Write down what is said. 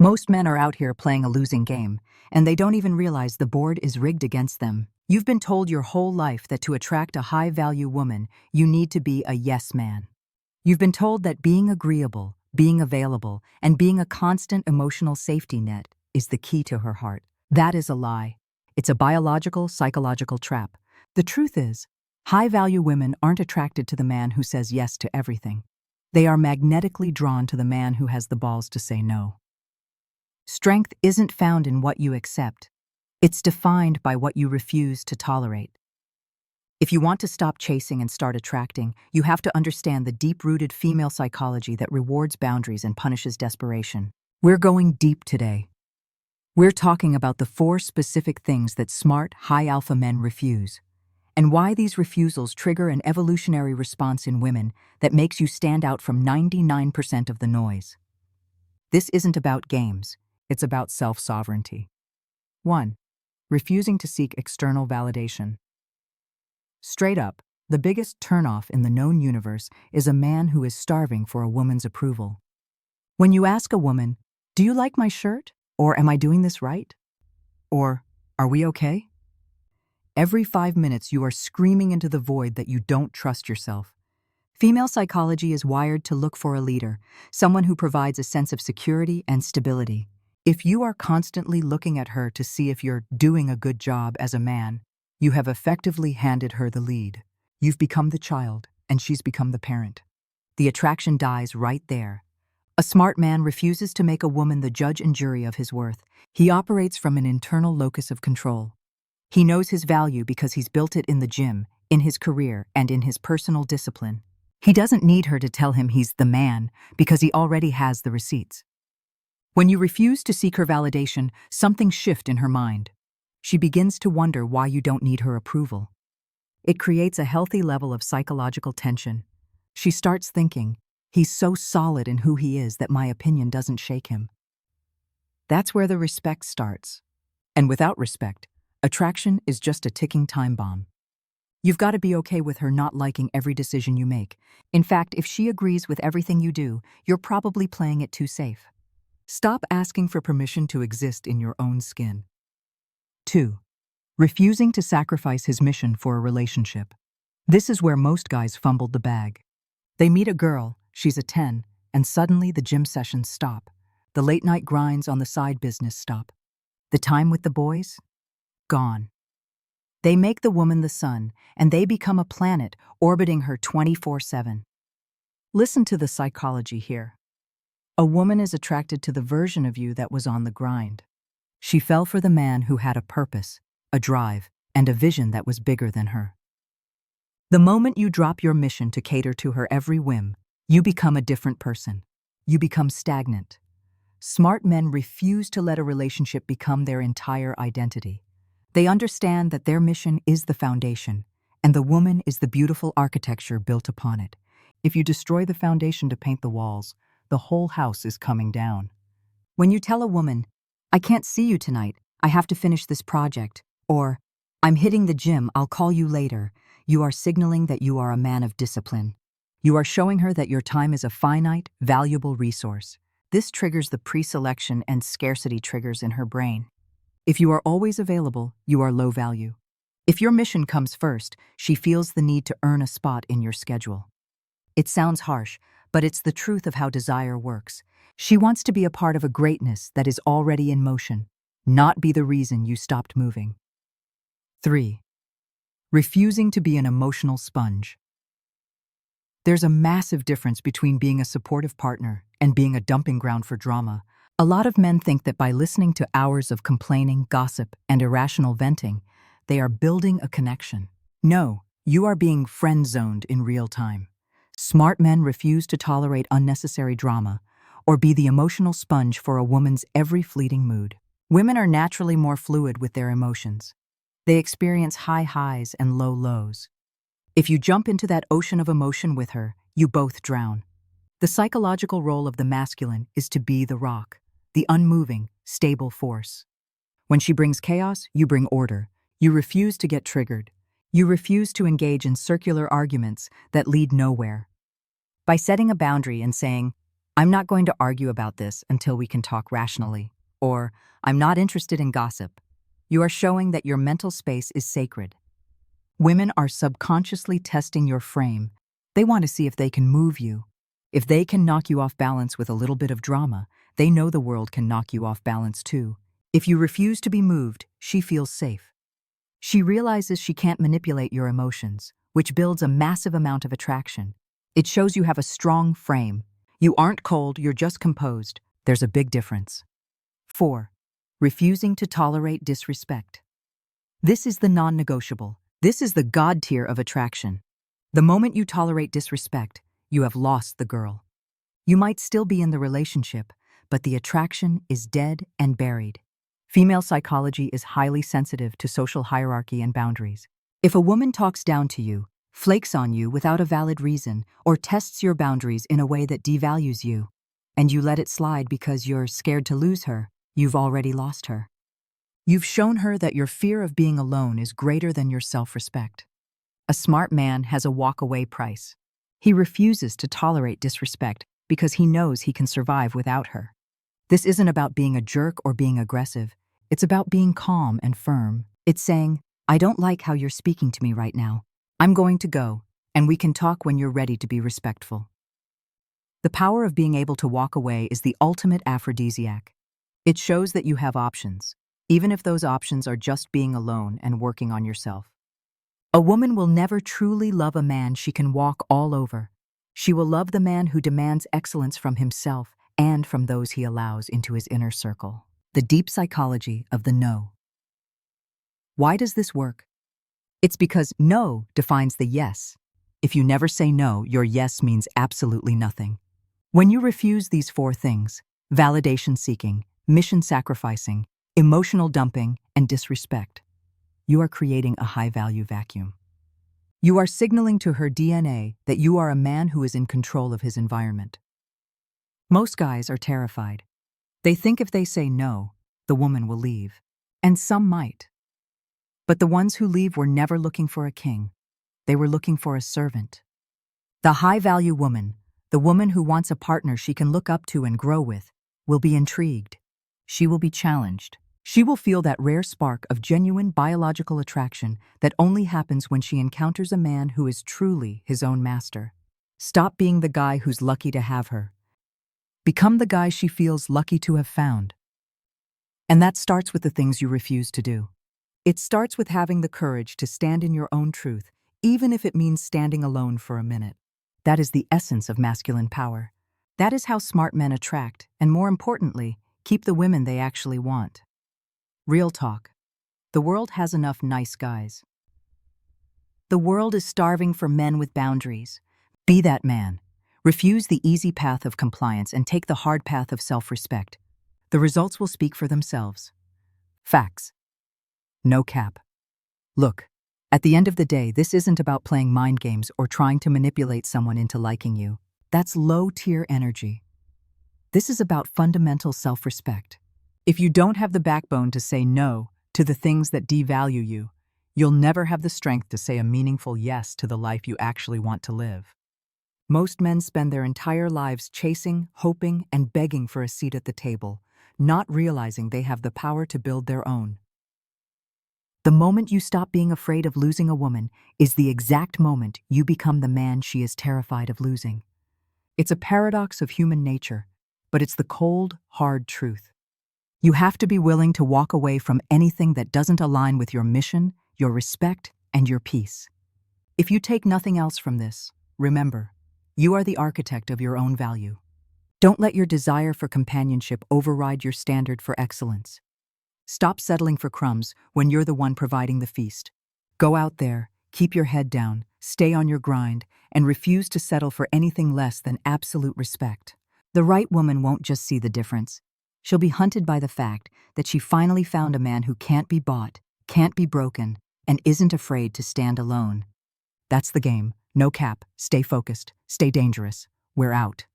Most men are out here playing a losing game, and they don't even realize the board is rigged against them. You've been told your whole life that to attract a high-value woman, you need to be a yes man. You've been told that being agreeable, being available, and being a constant emotional safety net is the key to her heart. That is a lie. It's a biological, psychological trap. The truth is, high-value women aren't attracted to the man who says yes to everything. They are magnetically drawn to the man who has the balls to say no. Strength isn't found in what you accept. It's defined by what you refuse to tolerate. If you want to stop chasing and start attracting, you have to understand the deep-rooted female psychology that rewards boundaries and punishes desperation. We're going deep today. We're talking about the 4 specific things that smart, high-alpha men refuse, and why these refusals trigger an evolutionary response in women that makes you stand out from 99% of the noise. This isn't about games. It's about self-sovereignty. 1. Refusing to seek external validation. Straight up, the biggest turnoff in the known universe is a man who is starving for a woman's approval. When you ask a woman, "Do you like my shirt?" Or "Am I doing this right?" Or "Are we okay?" Every 5 minutes you are screaming into the void that you don't trust yourself. Female psychology is wired to look for a leader, someone who provides a sense of security and stability. If you are constantly looking at her to see if you're doing a good job as a man, you have effectively handed her the lead. You've become the child, and she's become the parent. The attraction dies right there. A smart man refuses to make a woman the judge and jury of his worth. He operates from an internal locus of control. He knows his value because he's built it in the gym, in his career, and in his personal discipline. He doesn't need her to tell him he's the man because he already has the receipts. When you refuse to seek her validation, something shifts in her mind. She begins to wonder why you don't need her approval. It creates a healthy level of psychological tension. She starts thinking, "He's so solid in who he is that my opinion doesn't shake him." That's where the respect starts. And without respect, attraction is just a ticking time bomb. You've got to be okay with her not liking every decision you make. In fact, if she agrees with everything you do, you're probably playing it too safe. Stop asking for permission to exist in your own skin. 2. Refusing to sacrifice his mission for a relationship. This is where most guys fumbled the bag. They meet a girl, she's a 10, and suddenly the gym sessions stop. The late-night grinds on the side business stop. The time with the boys? Gone. They make the woman the sun, and they become a planet orbiting her 24/7. Listen to the psychology here. A woman is attracted to the version of you that was on the grind. She fell for the man who had a purpose, a drive, and a vision that was bigger than her. The moment you drop your mission to cater to her every whim, you become a different person. You become stagnant. Smart men refuse to let a relationship become their entire identity. They understand that their mission is the foundation, and the woman is the beautiful architecture built upon it. If you destroy the foundation to paint the walls, the whole house is coming down. When you tell a woman, "I can't see you tonight, I have to finish this project," or "I'm hitting the gym, I'll call you later," you are signaling that you are a man of discipline. You are showing her that your time is a finite, valuable resource. This triggers the pre-selection and scarcity triggers in her brain. If you are always available, you are low value. If your mission comes first, she feels the need to earn a spot in your schedule. It sounds harsh, but it's the truth of how desire works. She wants to be a part of a greatness that is already in motion, not be the reason you stopped moving. 3. Refusing to be an emotional sponge. There's a massive difference between being a supportive partner and being a dumping ground for drama. A lot of men think that by listening to hours of complaining, gossip, and irrational venting, they are building a connection. No, you are being friend-zoned in real time. Smart men refuse to tolerate unnecessary drama or be the emotional sponge for a woman's every fleeting mood. Women are naturally more fluid with their emotions. They experience high highs and low lows. If you jump into that ocean of emotion with her, you both drown. The psychological role of the masculine is to be the rock, the unmoving, stable force. When she brings chaos, you bring order. You refuse to get triggered. You refuse to engage in circular arguments that lead nowhere. By setting a boundary and saying, I'm not going to argue about this until we can talk rationally. Or, I'm not interested in gossip. You are showing that your mental space is sacred. Women are subconsciously testing your frame. They want to see if they can move you. If they can knock you off balance with a little bit of drama, they know the world can knock you off balance too. If you refuse to be moved, she feels safe. She realizes she can't manipulate your emotions, which builds a massive amount of attraction. It shows you have a strong frame. You aren't cold, you're just composed. There's a big difference. 4. Refusing to tolerate disrespect. This is the non-negotiable. This is the God tier of attraction. The moment you tolerate disrespect, you have lost the girl. You might still be in the relationship, but the attraction is dead and buried. Female psychology is highly sensitive to social hierarchy and boundaries. If a woman talks down to you, flakes on you without a valid reason, or tests your boundaries in a way that devalues you, and you let it slide because you're scared to lose her, you've already lost her. You've shown her that your fear of being alone is greater than your self-respect. A smart man has a walk-away price. He refuses to tolerate disrespect because he knows he can survive without her. This isn't about being a jerk or being aggressive. It's about being calm and firm. It's saying, I don't like how you're speaking to me right now. I'm going to go, and we can talk when you're ready to be respectful. The power of being able to walk away is the ultimate aphrodisiac. It shows that you have options, even if those options are just being alone and working on yourself. A woman will never truly love a man she can walk all over. She will love the man who demands excellence from himself and from those he allows into his inner circle. The deep psychology of the no. Why does this work? It's because no defines the yes. If you never say no, your yes means absolutely nothing. When you refuse these 4 things, validation seeking, mission sacrificing, emotional dumping, and disrespect, you are creating a high-value vacuum. You are signaling to her DNA that you are a man who is in control of his environment. Most guys are terrified. They think if they say no, the woman will leave. And some might. But the ones who leave were never looking for a king. They were looking for a servant. The high-value woman, the woman who wants a partner she can look up to and grow with, will be intrigued. She will be challenged. She will feel that rare spark of genuine biological attraction that only happens when she encounters a man who is truly his own master. Stop being the guy who's lucky to have her. Become the guy she feels lucky to have found. And that starts with the things you refuse to do. It starts with having the courage to stand in your own truth, even if it means standing alone for a minute. That is the essence of masculine power. That is how smart men attract, and more importantly, keep the women they actually want. Real talk. The world has enough nice guys. The world is starving for men with boundaries. Be that man. Refuse the easy path of compliance and take the hard path of self-respect. The results will speak for themselves. Facts. No cap. Look, at the end of the day, this isn't about playing mind games or trying to manipulate someone into liking you. That's low-tier energy. This is about fundamental self-respect. If you don't have the backbone to say no to the things that devalue you, you'll never have the strength to say a meaningful yes to the life you actually want to live. Most men spend their entire lives chasing, hoping, and begging for a seat at the table, not realizing they have the power to build their own. The moment you stop being afraid of losing a woman is the exact moment you become the man she is terrified of losing. It's a paradox of human nature, but it's the cold, hard truth. You have to be willing to walk away from anything that doesn't align with your mission, your respect, and your peace. If you take nothing else from this, remember, you are the architect of your own value. Don't let your desire for companionship override your standard for excellence. Stop settling for crumbs when you're the one providing the feast. Go out there, keep your head down, stay on your grind, and refuse to settle for anything less than absolute respect. The right woman won't just see the difference. She'll be hunted by the fact that she finally found a man who can't be bought, can't be broken, and isn't afraid to stand alone. That's the game. No cap. Stay focused. Stay dangerous. We're out.